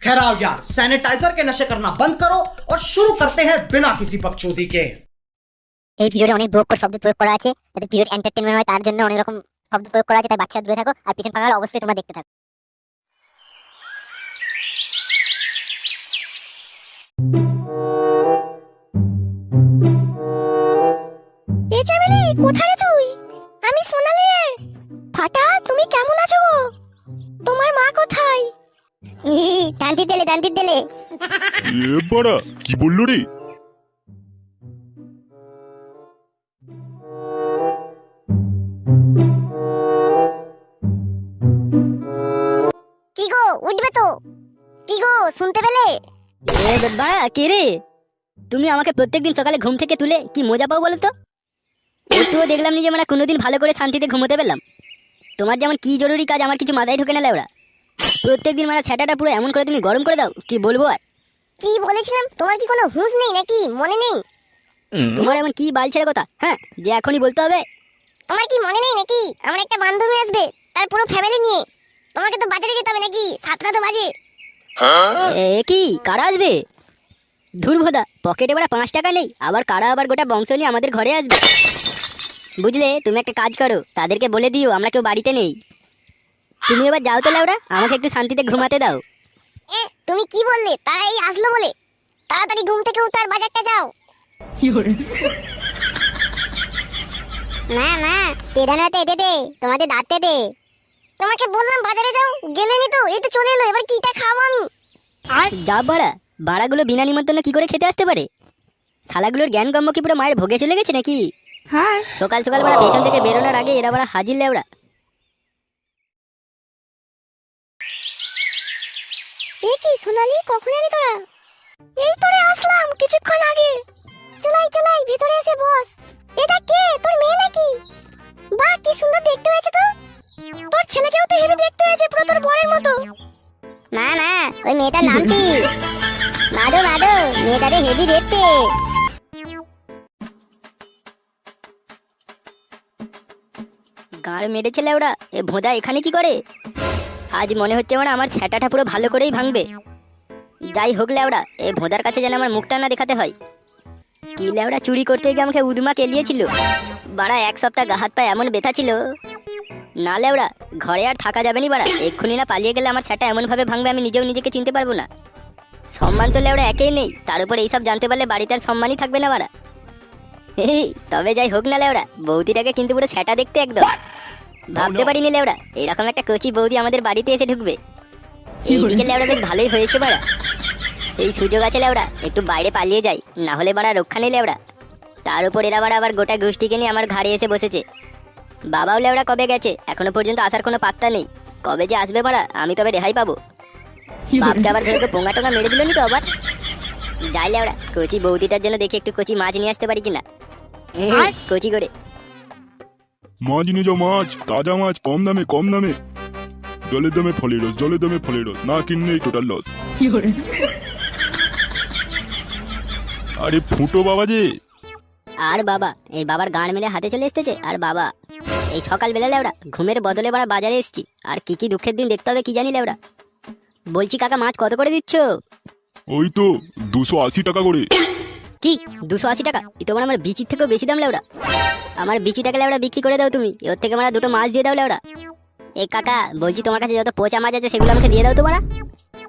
ठहराओ यार, सैनिटाइजर के नशे करना बंद करो और शुरू करते हैं बिना किसी बकचोदी के। এই ভিডিওতে অনেক ভয়ঙ্কর শব্দ প্রয়োগ করা আছে, যাতে ভিডিওর এন্টারটেইনমেন্ট হয় তার জন্য অনেক রকম শব্দ প্রয়োগ করা আছে, তাই বাচ্চারা দূরে থাকো আর পিছন পাকালে অবশ্যই তোমরা দেখতে থাকো। এ চামেলি, কোথায় রে তুই? আমি সোনালি রে। ফাটা, তুমি কেমন আছো গো? তোমার মা কোথায়? দান্তি দেলে এ বাড়া, কি বললো রে? কি গো, উঠবে তো? কি গো, শুনতে পেলে? এ বাড়া, কে রে? তুমি আমাকে প্রত্যেকদিন সকালে ঘুম থেকে তুলে কি মজা পাও বলো তো? একটুও দেখলাম নি যে মানে কোনোদিন ভালো করে শান্তিতে ঘুমোতে পেলাম। তোমার যেমন কি জরুরি কাজ আমার কিছু মাথায় ঢোকে না লেওড়া। প্রত্যেকদিন মানে ছ্যাটাটা পুরো এমন করে তুমি গরম করে দাও, কি বলবো আর। কি বলেছিলাম? তোমার কি কোনো হুঁশ নেই নাকি? মনে নেই? তোমার এমন কি বাল ছেড়ে কথা, হ্যাঁ, যে এখনই বলতে হবে? তোমার কি মনে নেই নাকি? আমার একটা বান্ধবী আসবে, তার পুরো ফ্যামিলি নিয়ে। তোমাকে তো বাজারে যেতে হবে নাকি? 7টা তো বাজে। এ কি, কারা আসবে? ধুরভোদা, পকেটে বড় 5 টাকা নেই, আবার কারা আবার গোটা বংশ নিয়ে আমাদের ঘরে আসবে। বুঝলে, তুমি একটা কাজ করো, তাদেরকে বলে দিও আমরা কেউ বাড়িতে নেই। তুমি এবার যাও তো লেওড়া, আমাকে একটু শান্তিতে ঘুমাতে দাও। তুমি কি বললে? তারা এই আসলো বলে? তাড়াতাড়ি ঘুম থেকে উঠো আর বাজারটা যাও। মা তেরানাতে দে তোমাদের দাঁতে দে। তোমাকে বললাম বাজারে যাও, গেলেনি তো। এই তো চলে এলো, এবার কিটা খাবো আমি? আর যা বাড়া, বাড়াগুলো বিনা নিমন্ত্রণে কি করে খেতে আসতে পারে? শালাগুলোর জ্ঞান গম্য কি পুরো মায়ের ভোগে চলে গেছে নাকি? হ্যাঁ, সকাল সকাল বাড়া পেছন থেকে বেরোনোর আগে এরা বাড়া হাজির লেওড়া। এ কি সোনালি, কখন এলি তোরা? এই তোরে আসলাম কিছুক্ষণ আগে। চলাই ভিতরে এসে বস। এটা কে? তোর মেয়ে নাকি? বাহ, কি সুন্দর দেখতে হয়েছে তো। তোর ছেলেকেও তো হেভি দেখতে হয়েছে, পুরো তোর বরের মতো। মা ওই মেয়েটার নাম কি? মাদো মেয়েটারে হেভি দেখতে। গাড় মেরেছে লেওড়া, এ ভোঁদা এখানে কি করে? আজ মনে হচ্ছে মানে আমার ছ্যাটাটা পুরো ভালো করেই ভাঙবে। যাই হোক লেওড়া, এ ভোঁদার কাছে যেন আমার মুখটা না দেখাতে হয়। কি লেওড়া, চুরি করতে গিয়ে আমাকে উদমা কেলিয়েছিল বাড়া। 1 সপ্তাহ গা হাত পা এমন ব্যথা ছিল না লেওড়া, ঘরে আর থাকা যাবে নি বাড়া। এক্ষুনি না পালিয়ে গেলে আমার ছ্যাটা এমন ভাবে ভাঙবে আমি নিজেও নিজেকে চিনতে পারবো না। সম্মান তো লেওড়া একেই নেই, তার উপর এইসব জানতে পারলে বাড়িতে আর সম্মানই থাকবে না বাড়া। এই তবে যাই হোক না লেওড়া, বৌদিটাকে কিন্তু পুরো ছ্যাটা দেখতে একদম। ভাবতে পারিনি লেওড়া এরকম একটা কচি বৌদি আমাদের বাড়িতে এসে ঢুকবে। এইদিকে লেওড়া বেশ ভালোই হয়েছে বাড়া। এই সুযোগ আছে লেওড়া, একটু বাইরে পালিয়ে যাই, না হলে বাড়া রক্ষা নেই লেওড়া। তার উপর এরা বাড়া আবার গোটা গোষ্ঠীকে নিয়ে আমার ঘাড়ে এসে বসেছে। বাবাও লেওড়া কবে গেছে, এখনো পর্যন্ত আসার কোনো পাত্তা নেই। কবে যে আসবে বাড়া, আমি তবে রেহাই পাবো। বাপটা আবার ঘরে তো পোঙা টোঙা মেরে দিল নি তো আবার। যাই লেওড়া, কচি বৌদিটার জন্য দেখি একটু কচি মাছ নিয়ে আসতে পারি কিনা। কচি করে মাছ নিয়ে যাও, মাছ, তাজা মাছ, কম দামে। জলের দামে ফলের রস, না কিনলে টোটাল লস। আরে ফুটো বাবা যে। আর বাবা, এই বাবার গান মেলে হাতে চলে এসেছে। আর বাবা, এই সকাল বেলা লেওড়া ঘুমের বদলে বাড়া বাজারে এসেছি। আর কি কি দুঃখের দিন দেখতে হবে কি জানি লেওড়া। বলছি কাকা, মাছ কত করে দিচ্ছ? ওই তো 280 টাকা করে। কি 280 টাকা? এ তোমার আমার বিচির থেকেও বেশি দাম লেওড়া। আমার বিচিটাকে লেওড়া বিক্রি করে দাও তুমি, ওর থেকে মারা 2টো মাছ দিয়ে দাও লেওড়া। এই কাকা বলছি, তোমার কাছে যত পচা মাছ আছে সেগুলো আমাকে দিয়ে দাও তো মারা।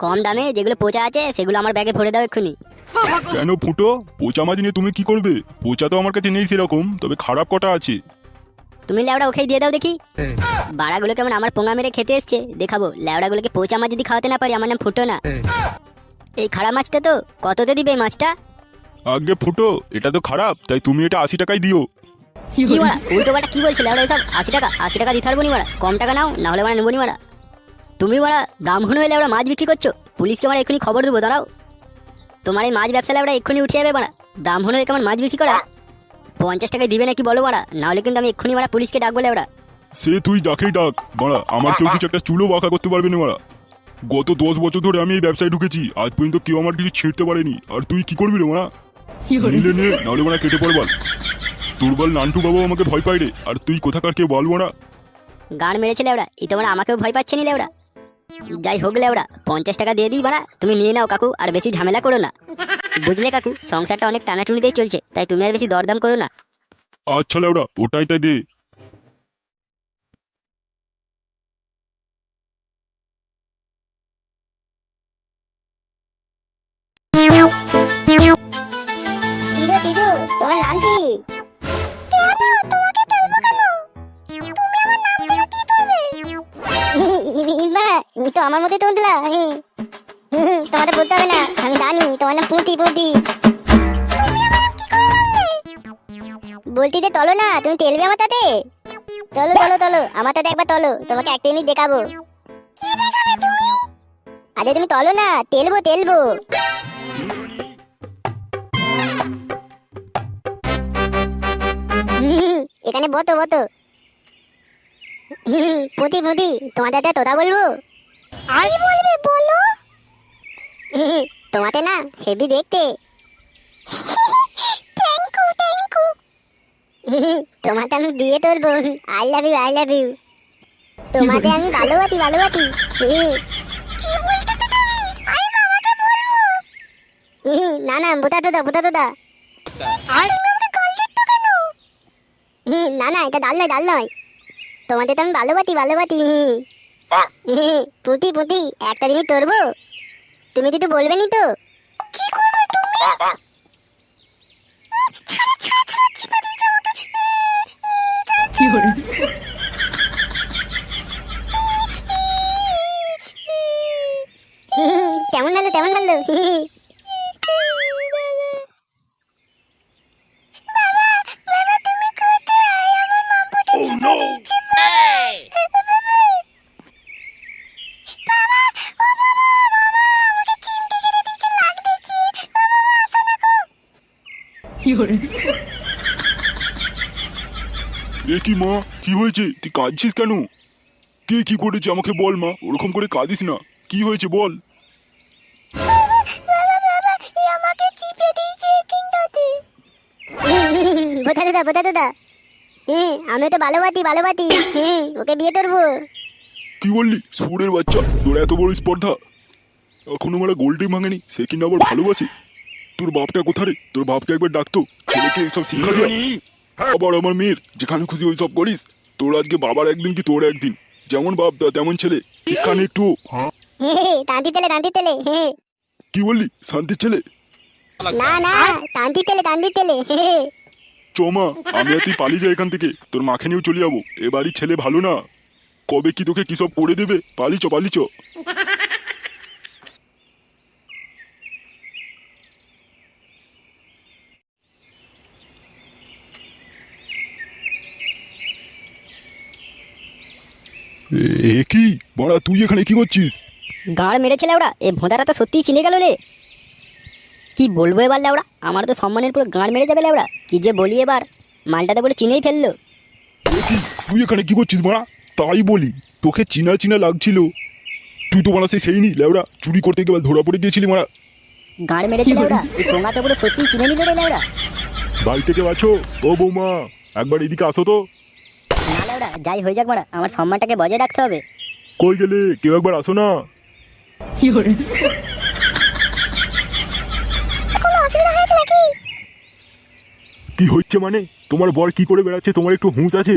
কম দামে যেগুলো পচা আছে সেগুলো আমার ব্যাগে ভরে দাও এক্ষুনি। কেন ফুটো, পচা মাছ নিয়ে তুমি কি করবে? পচা তো আমার কাছে নেই সেরকম, তবে খারাপ কটা আছে। তুমি লেওড়া ওকেই দিয়ে দাও দেখি। বাড়াগুলো কেমন আমার পোঙা মেরে খেতে এসছে, দেখাবো লেওড়াগুলোকে পচা মাছ যদি খাওয়াতে না পারি আমার নাম ফুটো না। এই খারাপ মাছটা তো কততে দিবে এই মাছটা? আগে ফুটো, এটা তো খারাপ, তাই তুমি এটা 80 টাকায় দিও। কি মারা উল্টো বাটা কি বলছো লেওড়া এসব? 80 টাকা দিতে পারবো নি মারা, কম টাকা নাও, না হলে মারা নেবো নি মারা। তুমি মারা ব্রাহ্মণ হয়ে লেওড়া মাছ বিক্রি করছো, পুলিশকে মারা এক্ষুনি খবর দেবো, দাঁড়াও। তোমার এই মাছ ব্যবসা লেওড়া এক্ষুনি উঠে যাবে মারা। ব্রাহ্মণ হয়ে কেমন মাছ বিক্রি করা? 50 টাকায় দিবে নাকি বলো মারা, না হলে কিন্তু আমি এক্ষুনি মারা পুলিশকে ডাকবো লেওড়া। সে তুই ডাকেই ডাক মারা, আমার কেউ কিছু একটা চুলো বাঁকা করতে পারবে না মারা। গত 10 বছর ধরে আমি এই ব্যবসায় ঢুকেছি, আজ পর্যন্ত কেউ আমার কিছু ছিঁড়তে পারেনি। আর তুই কি করবি রে মারা? নিলে নাহলে মারা কেটে পড়বাল। তোর বল নান্টু বাবু আমাকে ভয় পাই রে, আর তুই কোথাকার কে বল মারা। গান মেরেছে লেওড়া, এই তোমরা আমাকেও ভয় পাচ্ছে নি লেওড়া। যাই হোক লেওড়া 50 টাকা দিয়ে দিই বাড়া, তুমি নিয়ে নাও কাকু, আর বেশি ঝামেলা করো না। বুঝলে কাকু, সংসারটা অনেক টানাটুনিতেই চলছে, তাই তুমি আর বেশি দরদাম করো না। আচ্ছা লেওড়া, ওটাই তাই দে। দিদু দিদু, তোমার নাম কি? তোমাকে তেলবো কেন? তুমি আমার নাম জেনে কি করবে? না, তুমি তো আমার মতোই তুললা। তোমাদের বলতে হবে না, আমি জানি তোমার নাম পুঁতি পুঁতি। বলতি যে তলো না, তুমি তেলবে আমার তাতে? চলো চলো চলো, আমার তাতে একবার তলো, তোমাকে একটা জিনিস দেখাবো। কি দেখাবে তুমি? আরে তুমি তলো না, তেলবো তেলবো। এখানে বতো বতো। পুঁতি পুঁতি, তোমার দাদা তোরা বলবো? আই বলবে, বলো। তোমাতে না হেভি দেখতে। Thank you, thank you. তোমাকে আমি বিয়ে করবো। I love you, I love you. তোমাকে আমি ভালোবাসি ভালোবাসি। কি বলতে তো তুমি? আমি বাবাকে বলবো। না না, বুতা তোদা বুতা তোদা। আর তুমি আমাকে কল দিচ্ছ কেন? না না, এটা ডাল নয় ডাল নয়। তোমাদের তো আমি ভালোবাসি ভালোবাসি। পুঁতি পুঁতি, একটা জিনিস করবো, তুমি কিছু বলবে নি তো? কি করবে তুমি? ছাড়া ছাড়া ছাড়া, চিপা দিয়ে যাও ওকে। কেমন লাগলো কেমন লাগলো? বাবা, বাবা তুমি কোথায়? আমার মা বলছে চিপা দিচ্ছে। বাবা, ও বাবা, বাবা, আমাকে চিমটি কেটে দিচ্ছে, লাগতেছে। ও বাবা, আসো না গো। এ কি মা, কি হয়েছে? তুই কাঁদছিস কেন? কে কি করেছে আমাকে বল মা, ওরকম করে কাঁদিস না। কি হয়েছে বল। বাবা, বাবা, এ আমাকে চিপে দিয়েছে কিনটাতে। বোঝা দাদা বোঝা দাদা। আমি তো ভালোবাসি ভালোবাসি। ওকে বিয়ে করবো। কি বললি সুরের বাচ্চা, তোর এত বড় স্পর্ধা? এখনো আমার গোলটাই ভাঙেনি, সে কিনা আবার ভালোবাসে? তোর বাপটা কোথায় রে? তোর বাপকে একবার ডাকতো, ছেলেকে এইসব শিক্ষা দিয়া। আবার আমার মেয়ের যেখানে খুশি ওই সব করিস। তোর আজকে বাবার একদিন কি তোর একদিন, যেমন বাপ তেমন ছেলে। শিক্ষা নেই একটু? তান্তি তেলে তান্তি তেলে। কি বললি শান্তির ছেলে? না না, তান্তি তেলে তান্তি তেলে। চমা, আমি আর তুই পালিয়ে যাই এখান থেকে, তোর মাকে নিয়েও চলে যাবো। এ বাড়ির ছেলে ভালো না, কবে কি তোকে কি সব করে দেবে। Polish polish. এ কি বড়া, তুই এখানে কি করছিস? গাঁড় মেরেছে লেওড়া, এ ভোঁদাটা তো সত্যিই চিনে গেল রে। কি বলবো এবার লেওড়া, আমার তো সম্মানের পুরো গাঁড় মেরে যাবে লেওড়া। কি যে বলি এবার, মালটাতে বলে চিনেই ফেললো। এ কি, তুই এখানে কি করছিস বড়া? তাই বলি, তোকে চিনা চিনা লাগছিল। তুই তো বড়া সেই নি লেওড়া, চুরি করতে গিয়ে ধরা পড়ে গিয়েছিলি মারা। গাঁড় মেরেছে লেওড়া, এই টোঙা তো পুরো সত্যিই চিনে নিল রে লেওড়া। বাড়ি থেকে আছো? ও বৌমা, একবার এদিকে আসো তো। না লেওড়া, যাই হয়ে যাক মারা, আমার সম্মানটাকে বজায় রাখতে হবে। কই গেলে? কেউ একবার আসো না। কোনো অসুবিধা হয়েছে নাকি? কি হচ্ছে মানে? তোমার বর কি করে বেড়াচ্ছে, তোমার একটু হুঁশ আছে?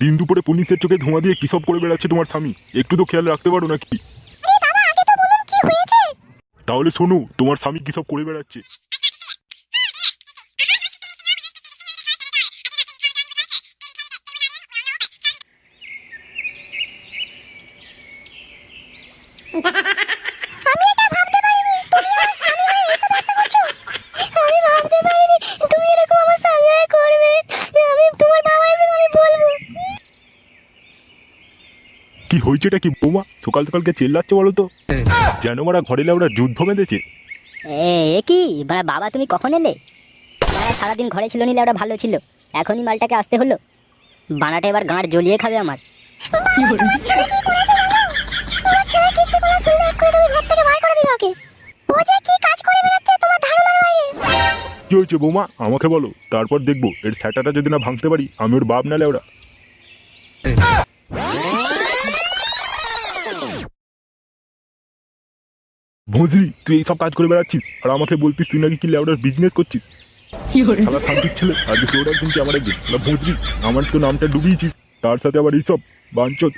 দিন দুপুরে পুলিশের চোখে ধোঁয়া দিয়ে কি সব করে বেড়াচ্ছে তোমার স্বামী, একটু তো খেয়াল রাখতে পারো নাকি? আরে দাদা, আগে তো বলুন কি হয়েছে? তাহলে শোনো, তোমার স্বামী কি সব করে বেড়াচ্ছে। আমি এটা ভাবতে পারিনি তুমি আমার স্বামী হয়ে এসব একটা করছো। আমি ভাবতে পারিনি তুমি এরকম আমার স্বামী হয়ে করবে। আমি তোমার বাবা এসে আমি বলবো। কি হয়েছেটা কি বৌমা? সকাল সকালকে চেল্লাচ্ছে বলো তো, যেন মারা ঘরে ওরা যুদ্ধ বেঁধেছে। এ কি বাবা, তুমি কখন এলে? বাড়া সারাদিন ঘরে ছিল নিলে ওরা ভালো ছিল, এখনই মালটাকে আসতে হলো। বানাটা এবার গাঁড় জ্বলিয়ে খাবে আমার। তোমার ছেলে কি করেছে জানো? তোমার ছেলে কীর্তি করে শুনলে এক করে তুমি ঘর থেকে বার করে দিবে ওকে। ও যে কি কাজ করে বেড়াচ্ছে তোমার ধারণার বাইরে। কি হয়েছে বৌমা আমাকে বলো, তারপর দেখবো এর স্যাটাটা যদি না ভাঙতে পারি আমি ওর বাপ না লেওড়া। ভোজরি তুই এইসব কাজ করে বেড়াচ্ছিস আর আমাকে বলতিস তুই নাকি কি লেউডার বিজনেস করছিস। শালা শান্তির ছেলে আজকে তোর একদিন কি আমার একদিন। ভোজরি আমার তো নামটা ডুবিয়েছিস তার সাথে আবার এইসব বাঞ্চত।